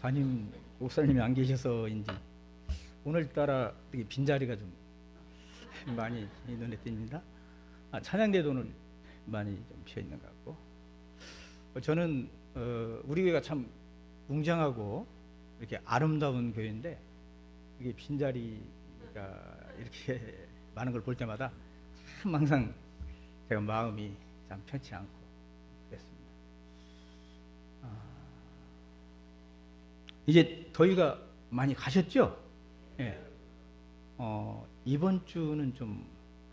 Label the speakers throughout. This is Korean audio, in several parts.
Speaker 1: 담임 목사님이 안 계셔서인지 오늘따라 되게 빈자리가 좀 많이 눈에 띕니다. 찬양대도 오늘 많이 좀 피어 있는 것 같고, 저는 우리 교회가 참 웅장하고 이렇게 아름다운 교회인데, 이게 빈자리가 이렇게 많은 걸 볼 때마다 참 항상 제가 마음이 참 편치 않고 그랬습니다. 이제 더위가 많이 가셨죠? 예. 이번 주는 좀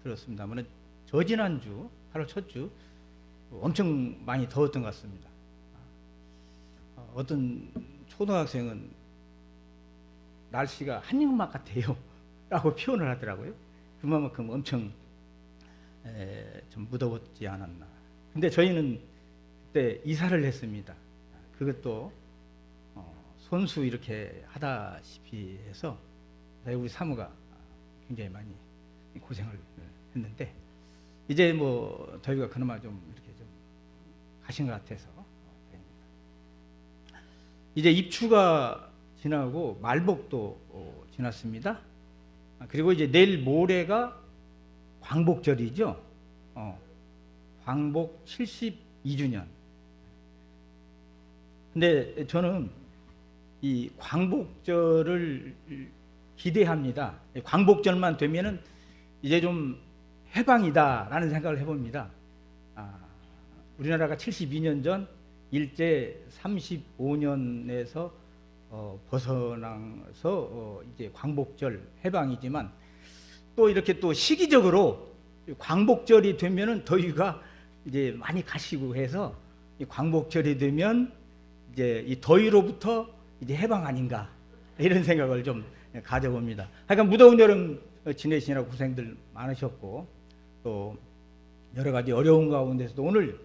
Speaker 1: 그렇습니다만, 저지난주 8월 첫 주 엄청 많이 더웠던 것 같습니다. 어떤 초등학생은 날씨가 한여름맛 같아요 라고 표현을 하더라고요. 그만큼 엄청 좀 무더웠지 않았나. 근데 저희는 그때 이사를 했습니다. 그것도 손수 이렇게 하다시피 해서 우리 사모가 굉장히 많이 고생을 했는데, 이제 뭐 더위가 그나마 좀 이렇게 좀 가신 것 같아서 다행입니다. 이제 입추가 지나고 말복도 지났습니다. 그리고 이제 내일 모레가 광복절이죠. 광복 72주년. 근데 저는 이 광복절을 기대합니다. 광복절만 되면은 이제 좀 해방이다라는 생각을 해봅니다. 우리나라가 72년 전 일제 35년에서 벗어나서 이제 광복절 해방이지만, 또 이렇게 또 시기적으로 광복절이 되면은 더위가 이제 많이 가시고 해서, 이 광복절이 되면 이제 이 더위로부터 이제 해방 아닌가, 이런 생각을 좀 가져봅니다. 하여간 무더운 여름 지내시느라 고생들 많으셨고, 또 여러 가지 어려운 가운데서도 오늘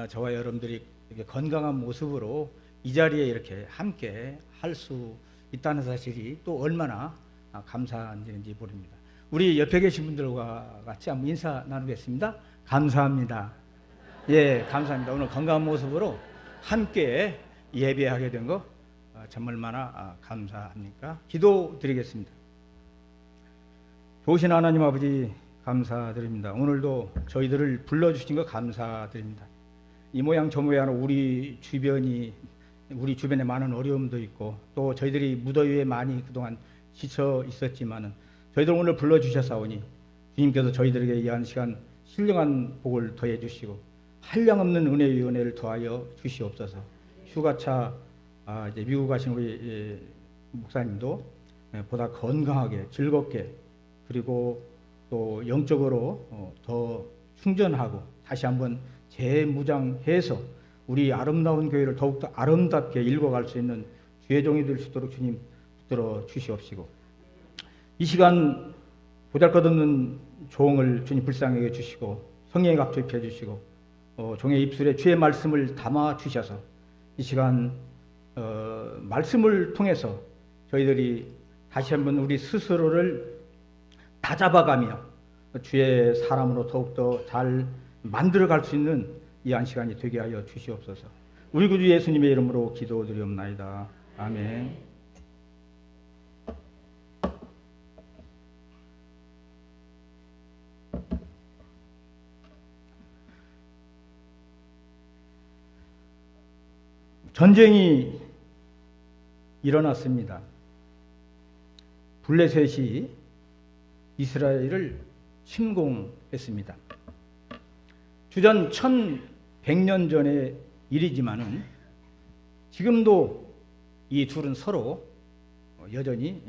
Speaker 1: 저와 여러분들이 이렇게 건강한 모습으로 이 자리에 이렇게 함께 할 수 있다는 사실이 또 얼마나 감사한 일인지 모릅니다. 우리 옆에 계신 분들과 같이 한번 인사 나누겠습니다. 감사합니다. 예, 감사합니다. 오늘 건강한 모습으로 함께 예배하게 된 거 정말 얼마나 감사합니까? 기도드리겠습니다. 좋으신 하나님 아버지, 감사드립니다. 오늘도 저희들을 불러주신 거 감사드립니다. 이 모양 저 모양 우리 주변에 많은 어려움도 있고, 또 저희들이 무더위에 많이 그동안 지쳐 있었지만은 저희들 오늘 불러주셨사오니 주님께서 저희들에게 이 한 시간 신령한 복을 더해 주시고 한량없는 은혜의 은혜를 더하여 주시옵소서. 휴가차 이제 미국 가신 우리 목사님도 보다 건강하게 즐겁게, 그리고 또 영적으로 더 충전하고 다시 한번 재무장해서 우리 아름다운 교회를 더욱더 아름답게 읽어갈 수 있는 주의 종이 될 수 있도록 주님 붙들어 주시옵시고, 이 시간 보잘것없는 종을 주님 불쌍히 여겨 주시고 성령의 갑 주입해 주시고, 종의 입술에 주의 말씀을 담아 주셔서 이 시간 말씀을 통해서 저희들이 다시 한번 우리 스스로를 다잡아가며 주의 사람으로 더욱더 잘 만들어갈 수 있는 이 한 시간이 되게 하여 주시옵소서. 우리 구주 예수님의 이름으로 기도드리옵나이다. 아멘. 전쟁이 일어났습니다. 블레셋이 이스라엘을 침공했습니다. 주전 1100년 전의 일이지만은 지금도 이 둘은 서로 여전히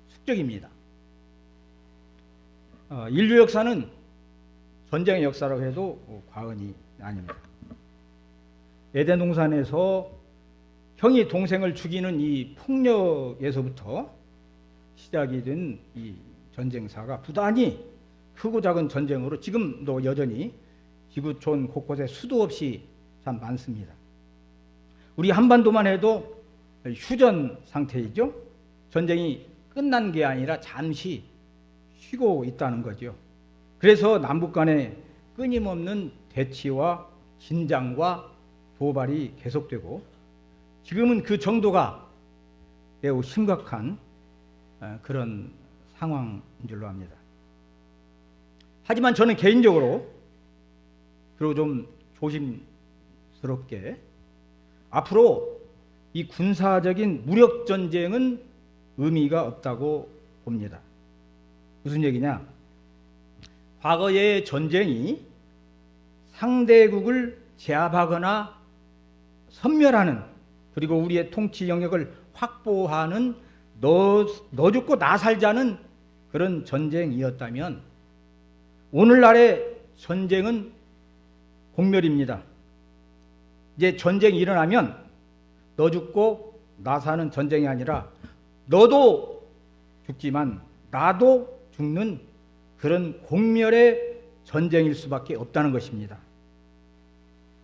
Speaker 1: 숙적입니다. 인류 역사는 전쟁의 역사라고 해도 과언이 아닙니다. 에덴 동산에서 형이 동생을 죽이는 이 폭력에서부터 시작이 된 이 전쟁사가 부단히 크고 작은 전쟁으로 지금도 여전히 지구촌 곳곳에 수도 없이 참 많습니다. 우리 한반도만 해도 휴전 상태이죠. 전쟁이 끝난 게 아니라 잠시 쉬고 있다는 거죠. 그래서 남북 간에 끊임없는 대치와 긴장과 도발이 계속되고, 지금은 그 정도가 매우 심각한 그런 상황인 줄로 압니다. 하지만 저는 개인적으로 그리고 좀 조심스럽게 앞으로 이 군사적인 무력 전쟁은 의미가 없다고 봅니다. 무슨 얘기냐? 과거의 전쟁이 상대국을 제압하거나 섬멸하는, 그리고 우리의 통치 영역을 확보하는, 너 죽고 나 살자는 그런 전쟁이었다면 오늘날의 전쟁은 공멸입니다. 이제 전쟁이 일어나면 너 죽고 나 사는 전쟁이 아니라 너도 죽지만 나도 죽는 그런 공멸의 전쟁일 수밖에 없다는 것입니다.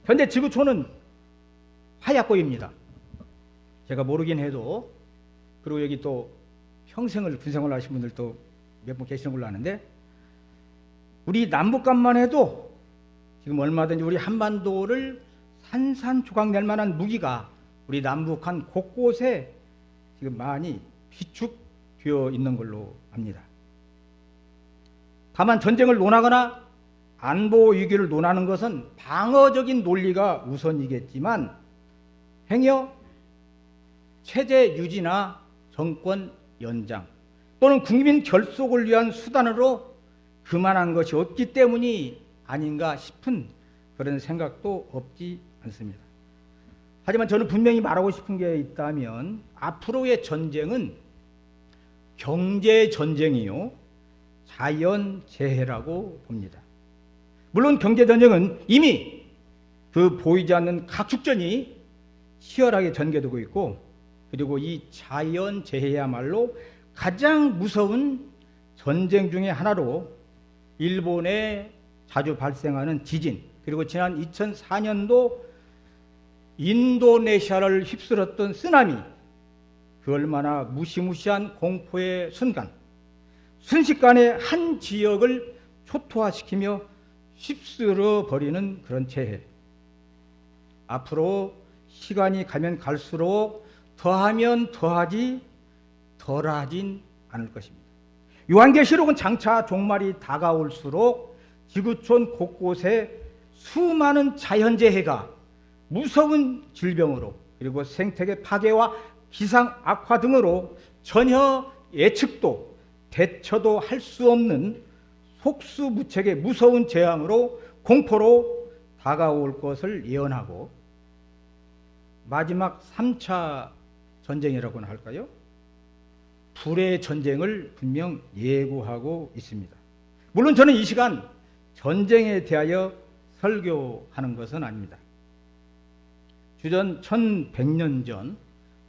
Speaker 1: 현재 지구촌은 하얗고입니다. 제가 모르긴 해도, 그리고 여기 또 평생을 군생활 하신 분들도 몇 분 계시는 걸로 아는데, 우리 남북간만 해도 지금 얼마든지 우리 한반도를 산산조각 낼 만한 무기가 우리 남북한 곳곳에 지금 많이 비축되어 있는 걸로 압니다. 다만 전쟁을 논하거나 안보 위기를 논하는 것은 방어적인 논리가 우선이겠지만 행여 체제 유지나 정권 연장 또는 국민 결속을 위한 수단으로 그만한 것이 없기 때문이 아닌가 싶은 그런 생각도 없지 않습니다. 하지만 저는 분명히 말하고 싶은 게 있다면 앞으로의 전쟁은 경제 전쟁이요 자연재해라고 봅니다. 물론 경제 전쟁은 이미 그 보이지 않는 각축전이 치열하게 전개되고 있고, 그리고 이 자연재해야말로 가장 무서운 전쟁 중에 하나로 일본에 자주 발생하는 지진, 그리고 지난 2004년도 인도네시아를 휩쓸었던 쓰나미, 그 얼마나 무시무시한 공포의 순간, 순식간에 한 지역을 초토화시키며 휩쓸어 버리는 그런 재해. 앞으로 시간이 가면 갈수록 더하면 더하지 덜하진 않을 것입니다. 요한계시록은 장차 종말이 다가올수록 지구촌 곳곳에 수많은 자연재해가 무서운 질병으로, 그리고 생태계 파괴와 기상 악화 등으로 전혀 예측도 대처도 할 수 없는 속수무책의 무서운 재앙으로, 공포로 다가올 것을 예언하고, 마지막 3차 전쟁이라고나 할까요? 불의 전쟁을 분명 예고하고 있습니다. 물론 저는 이 시간 전쟁에 대하여 설교하는 것은 아닙니다. 주전 1100년 전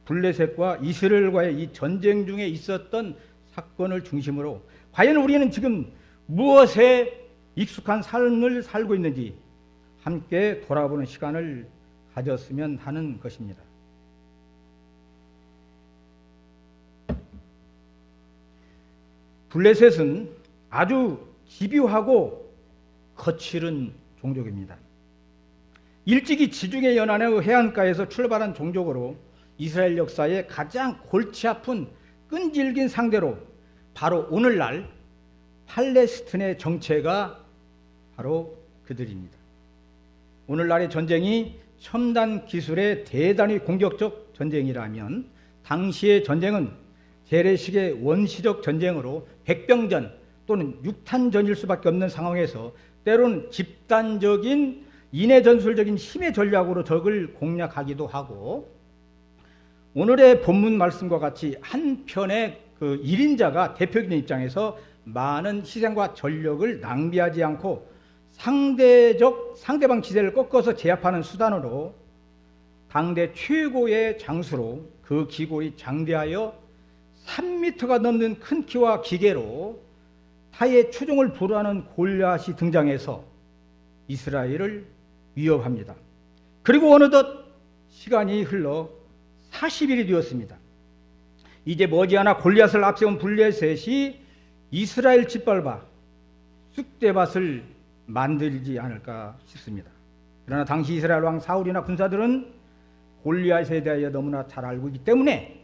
Speaker 1: 블레셋과 이스라엘과의 이 전쟁 중에 있었던 사건을 중심으로 과연 우리는 지금 무엇에 익숙한 삶을 살고 있는지 함께 돌아보는 시간을 가졌으면 하는 것입니다. 블레셋은 아주 집요하고 거칠은 종족입니다. 일찍이 지중해 연안의 해안가에서 출발한 종족으로 이스라엘 역사의 가장 골치 아픈 끈질긴 상대로 바로 오늘날 팔레스틴의 정체가 바로 그들입니다. 오늘날의 전쟁이 첨단 기술의 대단히 공격적 전쟁이라면 당시의 전쟁은 재래식의 원시적 전쟁으로 백병전 또는 육탄전일 수밖에 없는 상황에서 때로는 집단적인 인해전술적인 힘의 전략으로 적을 공략하기도 하고, 오늘의 본문 말씀과 같이 한편의 그 1인자가 대표적인 입장에서 많은 희생과 전력을 낭비하지 않고 상대방 기세를 꺾어서 제압하는 수단으로 당대 최고의 장수로 그 기골이 장대하여 3m가 넘는 큰 키와 기계로 타의 추종을 불허하는 골리앗이 등장해서 이스라엘을 위협합니다. 그리고 어느덧 시간이 흘러 40일이 되었습니다. 이제 머지않아 골리앗을 앞세운 블레셋이 이스라엘 짓밟아 쑥대밭을 만들지 않을까 싶습니다. 그러나 당시 이스라엘 왕 사울이나 군사들은 골리앗에 대하여 너무나 잘 알고 있기 때문에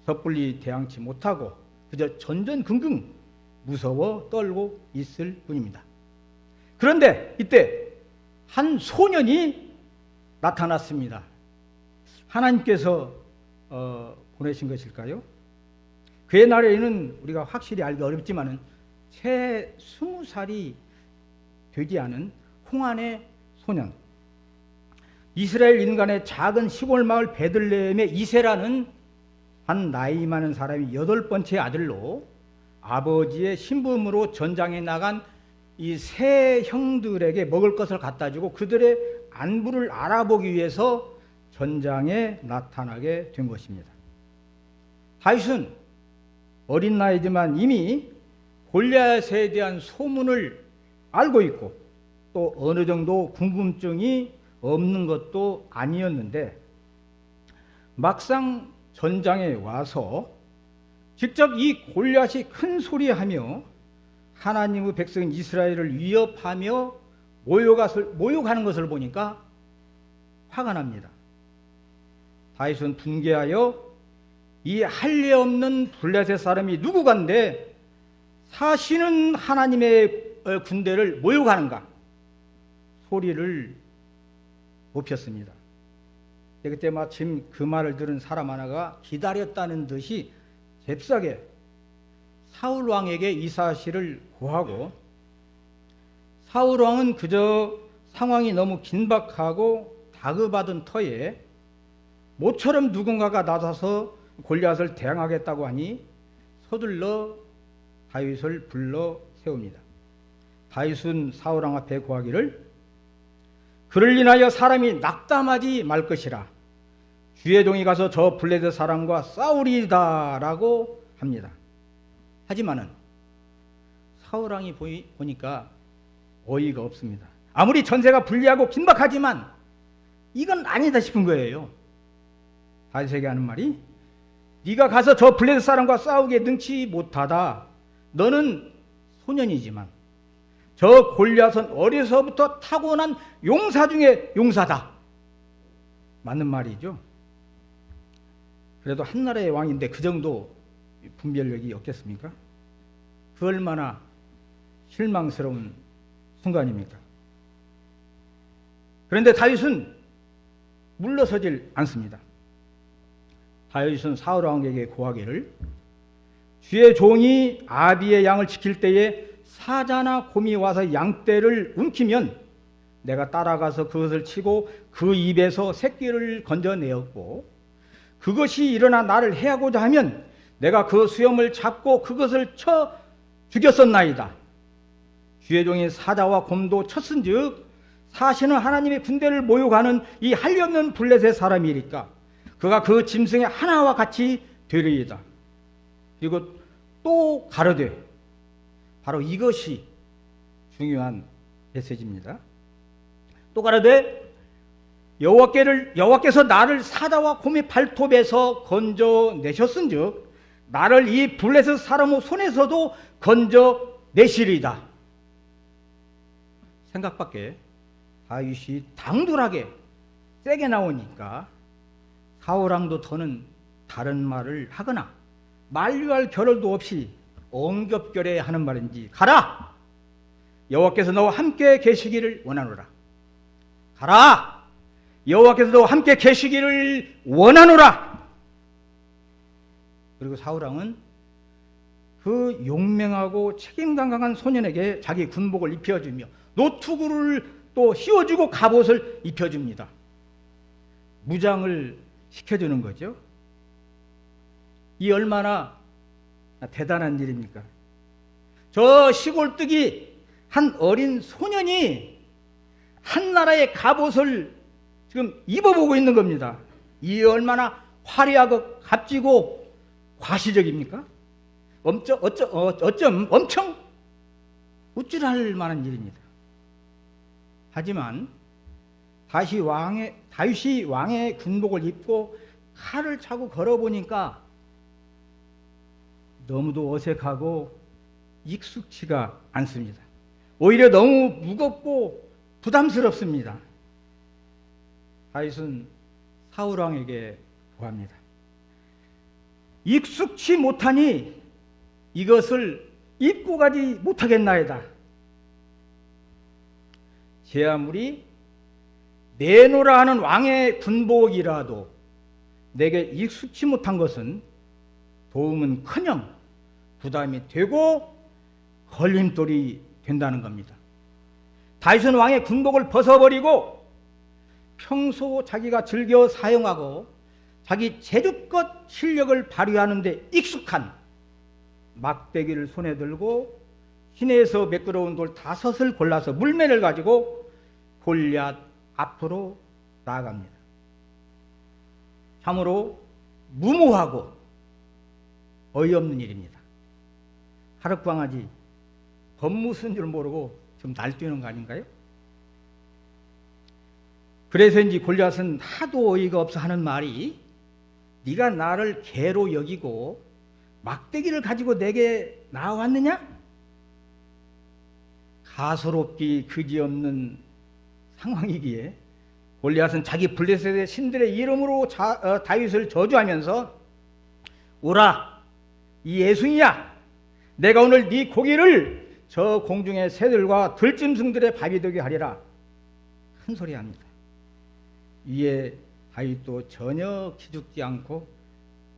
Speaker 1: 섣불리 대항치 못하고 그저 전전긍긍 무서워 떨고 있을 뿐입니다. 그런데 이때 한 소년이 나타났습니다. 하나님께서 보내신 것일까요? 그의 나이는 우리가 확실히 알기 어렵지만은 채 20살이 되지 않은 홍안의 소년, 이스라엘 인간의 작은 시골 마을 베들레헴의 이세라는 한 나이 많은 사람이 8번째 아들로 아버지의 신분으로 전장에 나간 이 세 형들에게 먹을 것을 갖다 주고 그들의 안부를 알아보기 위해서 전장에 나타나게 된 것입니다. 다윗은 어린 나이지만 이미 골리앗에 대한 소문을 알고 있고 또 어느 정도 궁금증이 없는 것도 아니었는데 막상 전장에 와서 직접 이 골리앗이 큰 소리하며 하나님의 백성 이스라엘을 위협하며 모욕하는 것을 보니까 화가 납니다. 다윗은 분개하여 이 할례 없는 블레셋 사람이 누구간데 사시는 하나님의 군대를 모욕하는가 소리를 높였습니다. 그때 마침 그 말을 들은 사람 하나가 기다렸다는 듯이 잽싸게 사울 왕에게 이 사실을 고하고 사울 왕은 그저 상황이 너무 긴박하고 다급하던 터에 모처럼 누군가가 나서서 골리앗을 대항하겠다고 하니 서둘러 다윗을 불러 세웁니다. 다윗은 사울 왕 앞에 고하기를 그를 인하여 사람이 낙담하지 말 것이라 주의 종이 가서 저 블레셋 사람과 싸우리다라고 합니다. 하지만은 사울 왕이 보니까 어이가 없습니다. 아무리 전세가 불리하고 긴박하지만 이건 아니다 싶은 거예요. 다윗에게 하는 말이 네가 가서 저 블레셋 사람과 싸우기에 능치 못하다. 너는 소년이지만 저 골리앗은 어려서부터 타고난 용사 중에 용사다. 맞는 말이죠. 그래도 한나라의 왕인데 그 정도 분별력이 없겠습니까? 그 얼마나 실망스러운 순간입니까? 그런데 다윗은 물러서질 않습니다. 다윗은 사울 왕에게 고하기를 주의 종이 아비의 양을 지킬 때에 사자나 곰이 와서 양떼를 움키면 내가 따라가서 그것을 치고 그 입에서 새끼를 건져내었고 그것이 일어나 나를 해하고자 하면 내가 그 수염을 잡고 그것을 쳐 죽였었나이다. 주의 종이 사자와 곰도 쳤은즉 사시는 하나님의 군대를 모욕하는 이 할례 없는 블레셋 사람이니까 그가 그 짐승의 하나와 같이 되리이다. 그리고 또 가로되 바로 이것이 중요한 메시지입니다. 또 가로되 여호와께서 나를 사자와 곰의 발톱에서 건져내셨은즉 나를 이 블레셋 사람의 손에서도 건져내시리이다. 생각밖에 다윗이 당돌하게 세게 나오니까 사울 왕도 더는 다른 말을 하거나 만류할 겨를도 없이 엉겹결에 하는 말인지 가라! 여호와께서 너와 함께 계시기를 원하노라. 가라! 여호와께서 너와 함께 계시기를 원하노라. 그리고 사울 왕은 그 용맹하고 책임감 강한 소년에게 자기 군복을 입혀주며 노투구를 또 씌워주고 갑옷을 입혀줍니다. 무장을 시켜주는 거죠. 이 얼마나 대단한 일입니까? 저 시골뜨기 한 어린 소년이 한 나라의 갑옷을 지금 입어보고 있는 겁니다. 이 얼마나 화려하고 값지고 과시적입니까? 어쩜 엄청 우쭐할 만한 일입니다. 하지만 다윗이 왕의 군복을 입고 칼을 차고 걸어보니까 너무도 어색하고 익숙치가 않습니다. 오히려 너무 무겁고 부담스럽습니다. 다윗은 사울 왕에게 고합니다. 익숙치 못하니 이것을 입고 가지 못하겠나이다. 제 아무리 내노라 하는 왕의 군복이라도 내게 익숙치 못한 것은 도움은커녕 부담이 되고 걸림돌이 된다는 겁니다. 다윗은 왕의 군복을 벗어버리고 평소 자기가 즐겨 사용하고 자기 제주껏 실력을 발휘하는 데 익숙한 막대기를 손에 들고 시내에서 매끄러운 돌 5을 골라서 물매를 가지고 골리앗 앞으로 나아갑니다. 참으로 무모하고 어이없는 일입니다. 하룻강아지 법무스인 줄 모르고 좀 날뛰는 거 아닌가요? 그래서인지 골리앗은 하도 어이가 없어 하는 말이 네가 나를 개로 여기고 막대기를 가지고 내게 나왔느냐? 가소롭기 그지없는 상황이기에 골리앗은 자기 블레셋의 신들의 이름으로 다윗을 저주하면서 오라 이 예수이야 내가 오늘 네 고기를 저 공중의 새들과 들짐승들의 밥이 되게 하리라 큰 소리 합니다. 이에 다윗도 전혀 기죽지 않고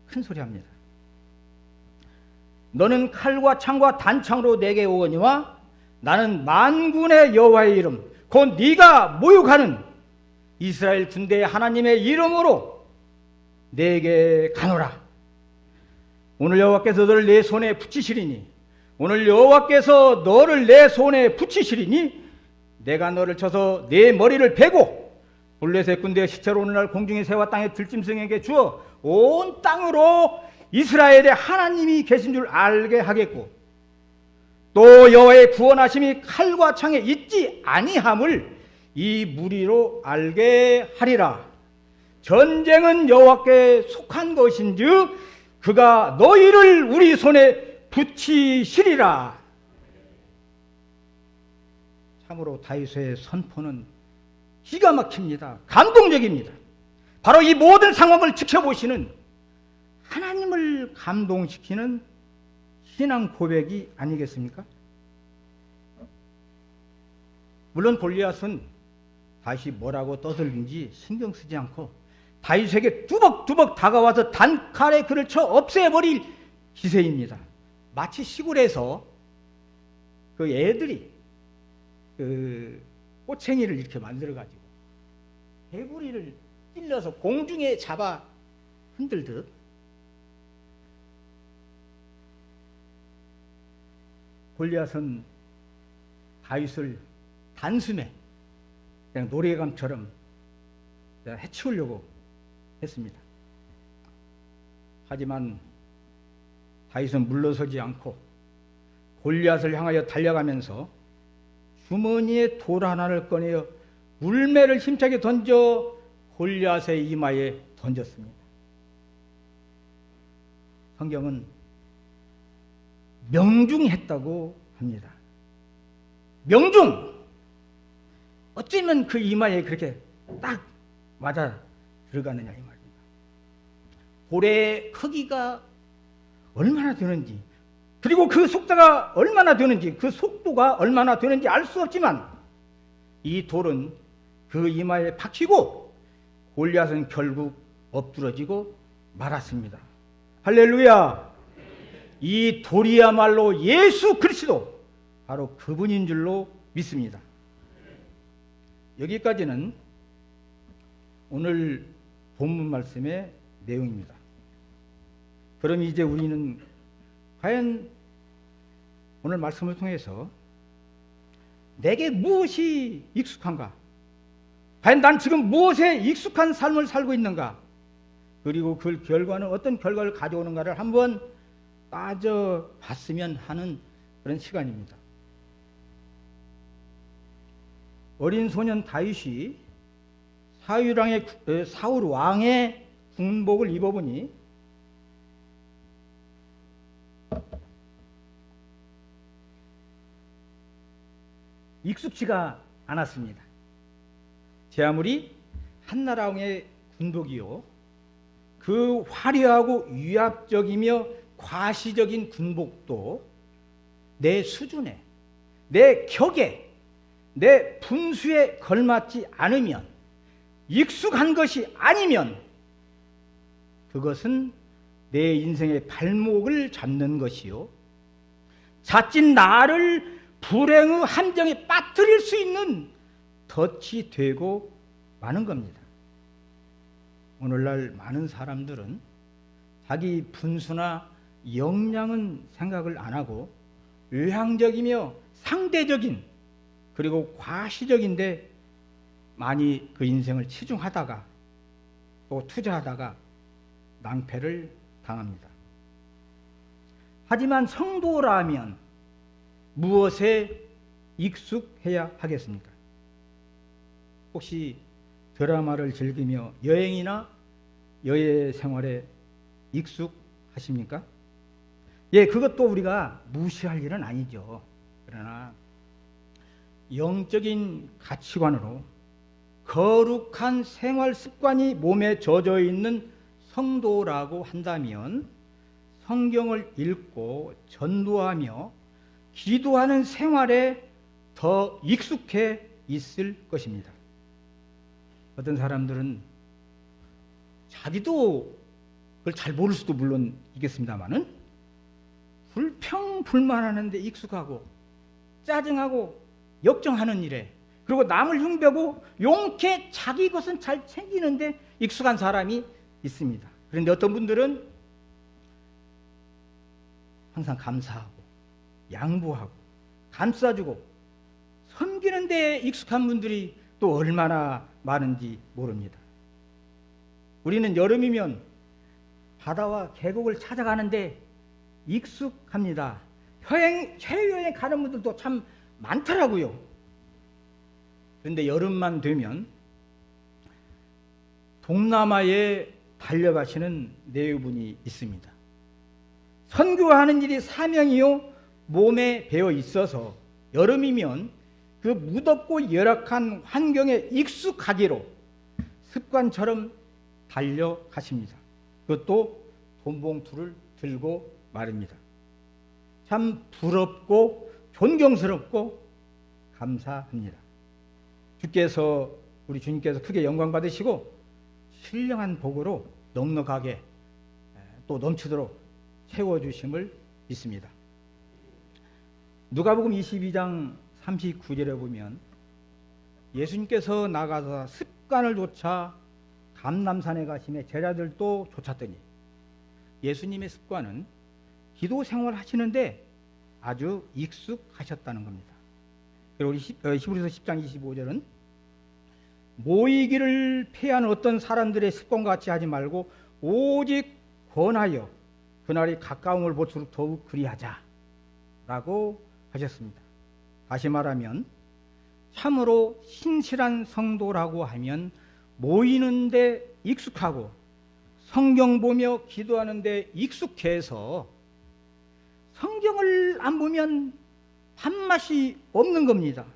Speaker 1: 큰 소리 합니다. 너는 칼과 창과 단창으로 내게 오거니와 나는 만군의 여호와의 이름 곧 네가 모욕하는 이스라엘 군대의 하나님의 이름으로 내게 가노라. 오늘 여호와께서 너를 내 손에 붙이시리니 오늘 여호와께서 너를 내 손에 붙이시리니 내가 너를 쳐서 내 머리를 베고 블레셋 군대의 시체로 오늘날 공중의 새와 땅의 들짐승에게 주어 온 땅으로 이스라엘의 하나님이 계신 줄 알게 하겠고 또 여호와의 구원하심이 칼과 창에 있지 아니함을 이 무리로 알게 하리라. 전쟁은 여호와께 속한 것인즉 그가 너희를 우리 손에 붙이시리라. 참으로 다윗의 선포는 기가 막힙니다. 감동적입니다. 바로 이 모든 상황을 지켜보시는 하나님을 감동시키는 신앙 고백이 아니겠습니까? 물론 골리앗은 다윗이 뭐라고 떠들는지 신경 쓰지 않고 다윗에게 뚜벅뚜벅 다가와서 단칼에 그를 쳐 없애버릴 기세입니다. 마치 시골에서 그 애들이 그 꼬챙이를 이렇게 만들어가지고 개구리를 찔러서 공중에 잡아 흔들듯 골리앗은 다윗을 단숨에 그냥 노래감처럼 해치우려고 했습니다. 하지만 다윗은 물러서지 않고 골리앗을 향하여 달려가면서 주머니에 돌 하나를 꺼내어 물매를 힘차게 던져 골리앗의 이마에 던졌습니다. 성경은 명중했다고 합니다. 명중! 어쩌면 그 이마에 그렇게 딱 맞아 들어가느냐 이 말입니다. 돌의 크기가 얼마나 되는지 그리고 그 속도가 얼마나 되는지 그 속도가 얼마나 되는지 알 수 없지만 이 돌은 그 이마에 박히고 골리앗은 결국 엎드러지고 말았습니다. 할렐루야. 이 돌이야말로 예수 그리스도 바로 그분인 줄로 믿습니다. 여기까지는 오늘 본문 말씀의 내용입니다. 그럼 이제 우리는 과연 오늘 말씀을 통해서 내게 무엇이 익숙한가? 과연 난 지금 무엇에 익숙한 삶을 살고 있는가? 그리고 그 결과는 어떤 결과를 가져오는가를 한번 따져봤으면 하는 그런 시간입니다. 어린 소년 다윗이 사울 왕의 군복을 입어보니 익숙치가 않았습니다. 제 아무리 한나라 왕의 군복이요, 그 화려하고 위압적이며 과시적인 군복도 내 수준에, 내 격에, 내 분수에 걸맞지 않으면, 익숙한 것이 아니면 그것은 내 인생의 발목을 잡는 것이요, 자칫 나를 불행의 함정에 빠뜨릴 수 있는 덫이 되고 마는 겁니다. 오늘날 많은 사람들은 자기 분수나 역량은 생각을 안 하고 외향적이며 상대적인, 그리고 과시적인데 많이 그 인생을 치중하다가 또 투자하다가 낭패를 당합니다. 하지만 성도라면 무엇에 익숙해야 하겠습니까? 혹시 드라마를 즐기며 여행이나 여해 생활에 익숙하십니까? 예, 그것도 우리가 무시할 일은 아니죠. 그러나 영적인 가치관으로 거룩한 생활 습관이 몸에 젖어 있는 성도라고 한다면 성경을 읽고 전도하며 기도하는 생활에 더 익숙해 있을 것입니다. 어떤 사람들은 자기도 그걸 잘 모를 수도 물론 있겠습니다만은 불평불만하는데 익숙하고 짜증하고 역정하는 일에, 그리고 남을 흉보고 용케 자기 것은 잘 챙기는데 익숙한 사람이 있습니다. 그런데 어떤 분들은 항상 감사하고 양보하고 감싸주고 섬기는 데 익숙한 분들이 또 얼마나 많은지 모릅니다. 우리는 여름이면 바다와 계곡을 찾아가는데 익숙합니다. 해외여행 가는 분들도 참 많더라고요. 그런데 여름만 되면 동남아에 달려가시는 내외분이 있습니다. 선교하는 일이 사명이요 몸에 배어 있어서 여름이면 그 무덥고 열악한 환경에 익숙하기로 습관처럼 달려가십니다. 그것도 돈봉투를 들고 말입니다. 참 부럽고 존경스럽고 감사합니다. 우리 주님께서 크게 영광 받으시고 신령한 복으로 넉넉하게 또 넘치도록 채워주심을 믿습니다. 누가복음 22장 39절에 보면 예수님께서 나가서 습관을 좇아 감람산에 가시매 제자들도 쫓았더니, 예수님의 습관은 기도 생활 하시는데 아주 익숙하셨다는 겁니다. 그리고 히브리서 10장 25절은 모이기를 패하는 어떤 사람들의 습관과 같이 하지 말고 오직 권하여 그날이 가까움을 볼수록 더욱 그리하자 라고 하셨습니다. 다시 말하면 참으로 신실한 성도라고 하면 모이는데 익숙하고 성경 보며 기도하는데 익숙해서 성경을 안 보면 밥맛이 없는 겁니다.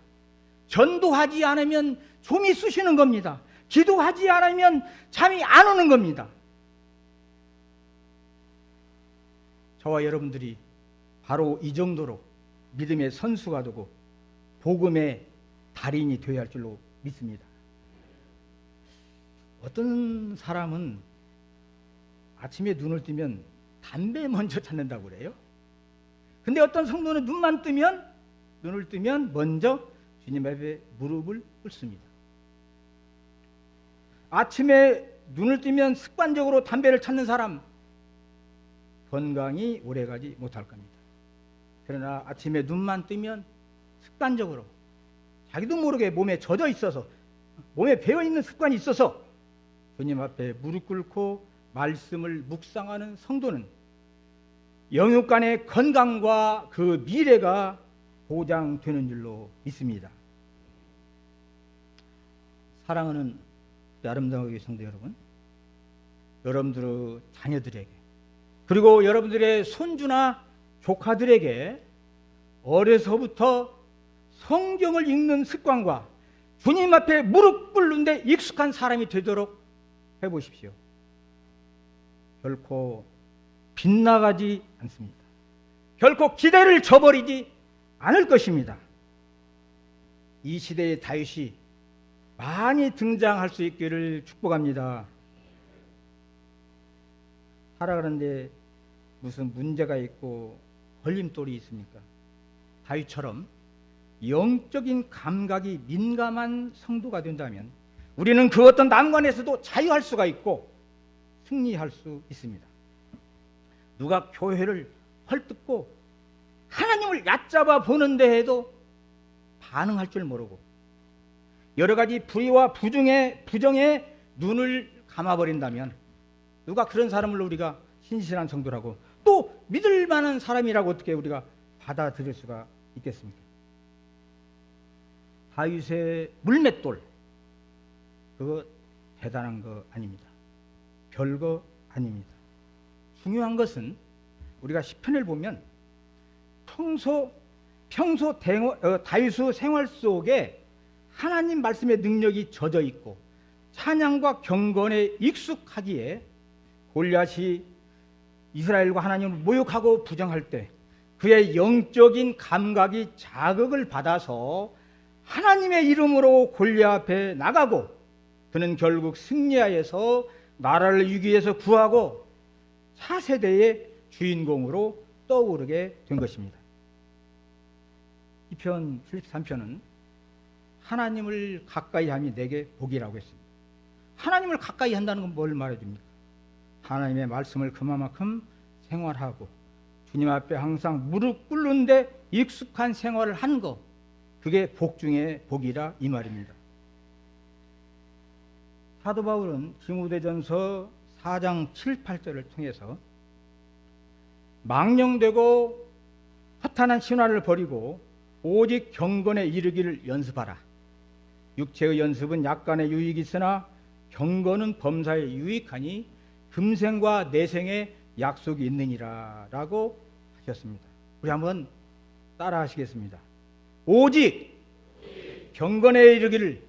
Speaker 1: 전도하지 않으면 좀이 쑤시는 겁니다. 기도하지 않으면 잠이 안 오는 겁니다. 저와 여러분들이 바로 이 정도로 믿음의 선수가 되고 복음의 달인이 되어야 할 줄로 믿습니다. 어떤 사람은 아침에 눈을 뜨면 담배 먼저 찾는다고 그래요. 근데 어떤 성도는 눈을 뜨면 먼저 주님 앞에 무릎을 꿇습니다. 아침에 눈을 뜨면 습관적으로 담배를 찾는 사람 건강이 오래가지 못할 겁니다. 그러나 아침에 눈만 뜨면 습관적으로 자기도 모르게 몸에 젖어 있어서, 몸에 배어있는 습관이 있어서 주님 앞에 무릎 꿇고 말씀을 묵상하는 성도는 영육간의 건강과 그 미래가 보장되는 줄로 믿습니다. 사랑하는 아름다운 성도 여러분, 여러분들의 자녀들에게, 그리고 여러분들의 손주나 조카들에게 어려서부터 성경을 읽는 습관과 주님 앞에 무릎 꿇는 데 익숙한 사람이 되도록 해보십시오. 결코 빗나가지 않습니다. 결코 기대를 저버리지 않을 것입니다. 이 시대의 다윗이 많이 등장할 수 있기를 축복합니다. 살아가는데 무슨 문제가 있고 걸림돌이 있습니까? 다윗처럼 영적인 감각이 민감한 성도가 된다면 우리는 그 어떤 난관에서도 자유할 수가 있고 승리할 수 있습니다. 누가 교회를 헐뜯고 하나님을 얕잡아 보는데 해도 반응할 줄 모르고 여러 가지 불의와 부정에 눈을 감아버린다면 누가 그런 사람을 우리가 신실한 성도라고 또 믿을 만한 사람이라고 어떻게 우리가 받아들일 수가 있겠습니까? 다윗의 물맷돌, 그거 대단한 거 아닙니다. 별거 아닙니다. 중요한 것은 우리가 시편을 보면 평소 다윗의 생활 속에 하나님 말씀의 능력이 젖어 있고 찬양과 경건에 익숙하기에 골리앗이 이스라엘과 하나님을 모욕하고 부정할 때 그의 영적인 감각이 자극을 받아서 하나님의 이름으로 골리앗 앞에 나가고 그는 결국 승리하여서 나라를 위기에서 구하고 차세대의 주인공으로 떠오르게 된 것입니다. 시편 73편은 하나님을 가까이 함이 내게 복이라고 했습니다. 하나님을 가까이 한다는 건 뭘 말해줍니까? 하나님의 말씀을 그만큼 생활하고 주님 앞에 항상 무릎 꿇는데 익숙한 생활을 한 거, 그게 복 중에 복이라 이 말입니다. 사도 바울은 디모데전서 4장 7, 8절을 통해서 망령되고 허탄한 신화를 버리고 오직 경건에 이르기를 연습하라. 육체의 연습은 약간의 유익이 있으나 경건은 범사에 유익하니 금생과 내생에 약속이 있느니라 라고 하셨습니다. 우리 한번 따라 하시겠습니다. 오직 경건에 이르기를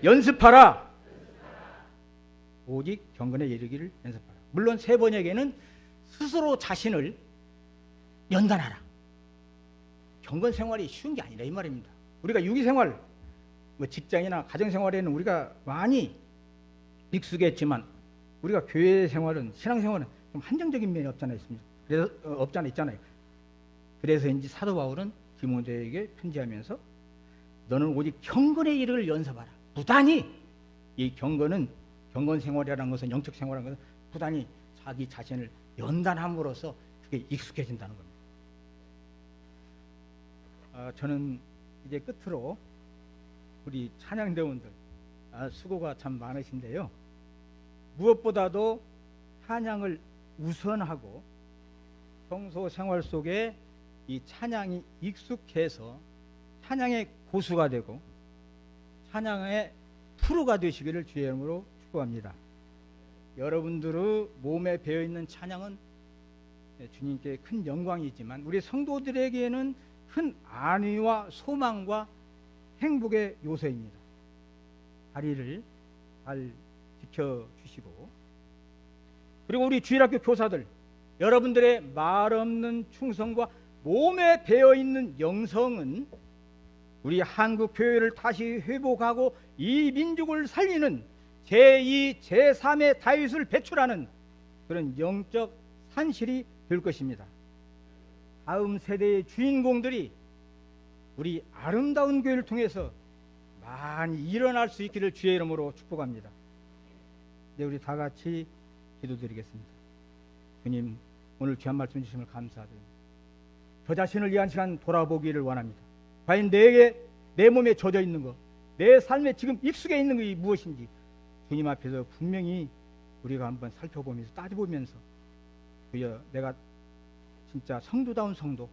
Speaker 1: 연습하라. 오직 경건에 이르기를 연습하라. 물론 세 번역에는 스스로 자신을 연단하라. 경건 생활이 쉬운 게 아니라 이 말입니다. 우리가 유기생활, 직장이나 가정생활에는 우리가 많이 익숙했지만 우리가 교회 생활은, 신앙생활은 좀 한정적인 면이 없잖아요. 그래서 있잖아요. 그래서인지 사도 바울은 디모데에게 편지하면서 너는 오직 경건에 이르기를 연습하라. 부단히 이 경건 생활이라는 것은, 영적 생활이라는 것은 부단히 자기 자신을 연단함으로써 그게 익숙해진다는 겁니다. 저는 이제 끝으로 우리 찬양대원들 수고가 참 많으신데요. 무엇보다도 찬양을 우선하고 평소 생활 속에 이 찬양이 익숙해서 찬양의 고수가 되고 찬양의 프로가 되시기를 주의 이름으로 축복합니다. 여러분들의 몸에 배어있는 찬양은 주님께 큰 영광이지만 우리 성도들에게는 큰 안위와 소망과 행복의 요소입니다. 다리를 잘 지켜주시고, 그리고 우리 주일학교 교사들, 여러분들의 말없는 충성과 몸에 배어있는 영성은 우리 한국 교회를 다시 회복하고 이 민족을 살리는 제2, 제3의 다윗을 배출하는 그런 영적 산실이 될 것입니다. 다음 세대의 주인공들이 우리 아름다운 교회를 통해서 많이 일어날 수 있기를 주의 이름으로 축복합니다. 네, 우리 다 같이 기도드리겠습니다. 주님, 오늘 귀한 말씀 주심을 감사드립니다. 저 자신을 위한 시간 돌아보기를 원합니다. 과연 내 몸에 젖어 있는 것, 내 삶에 지금 익숙해 있는 것이 무엇인지 주님 앞에서 분명히 우리가 한번 살펴보면서 따져보면서 주여, 내가 진짜 성도다운 성도,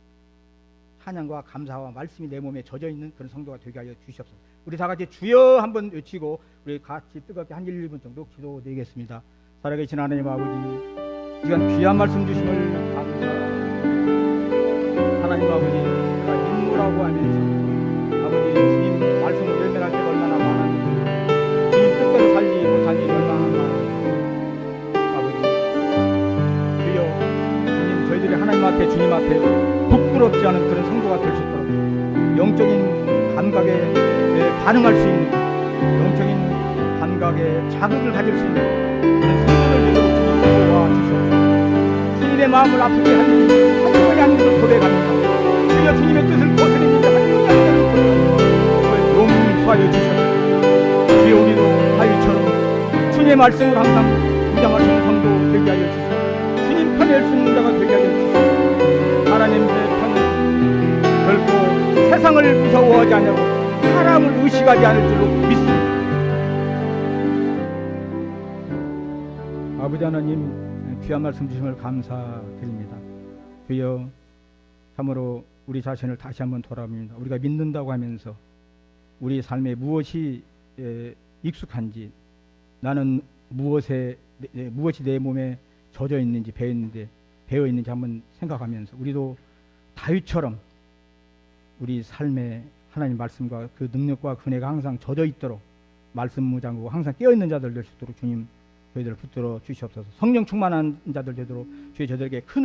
Speaker 1: 찬양과 감사와 말씀이 내 몸에 젖어 있는 그런 성도가 되게 하여 주시옵소서. 우리 다 같이 주여 한번 외치고 우리 같이 뜨겁게 한 1분 정도 기도드리겠습니다. 살아계신 하나님 아버지, 이건 귀한 말씀 주심을 감사합니다. 하나님 아버지, 내가 인무라고 하면서 아버지 주님 말씀을 외면할 때가 얼마나 많았는지, 주님 뜻대로 살지 못한 일이 얼마나 많았는지 주님 앞에 부끄럽지 않은 그런 성도가 될 수 있도록 영적인 감각에 반응할 수 있는, 영적인 감각에 자극을 가질 수 있는 그런 성도들 되도록 주님 도와주시옵소서. 주님의 마음을 아프게 하는 한번이 아닌 것을 고백합니다. 주여 주님의 뜻을 거스립니다. 한번이 아닌 것을 고백합니다. 용서하여 주시옵소서. 주여 우리도 다윗처럼 주님의 말씀을 항상 무장하시는 성도 되게 하여 주시옵소서. 주님 편에 수 있는 자가 되게 하여 주시옵소서. 하나님의 편은 결코 세상을 무서워하지 않냐고 사람을 의식하지 않을 줄로 믿습니다. 아버지 하나님, 귀한 말씀 주심을 감사드립니다. 주여 참으로 우리 자신을 다시 한번 돌아봅니다. 우리가 믿는다고 하면서 우리 삶에 무엇이 익숙한지, 나는 무엇이 내 몸에 젖어 있는지 배어 있는지 한번 생각하면서 우리도 다윗처럼 우리 삶에 하나님 말씀과 그 능력과 은혜가 항상 젖어 있도록 말씀 무장하고 항상 깨어 있는 자들 될 수 있도록 주님 저희들을 붙들어 주시옵소서. 성령 충만한 자들 되도록 주의 저들에게 큰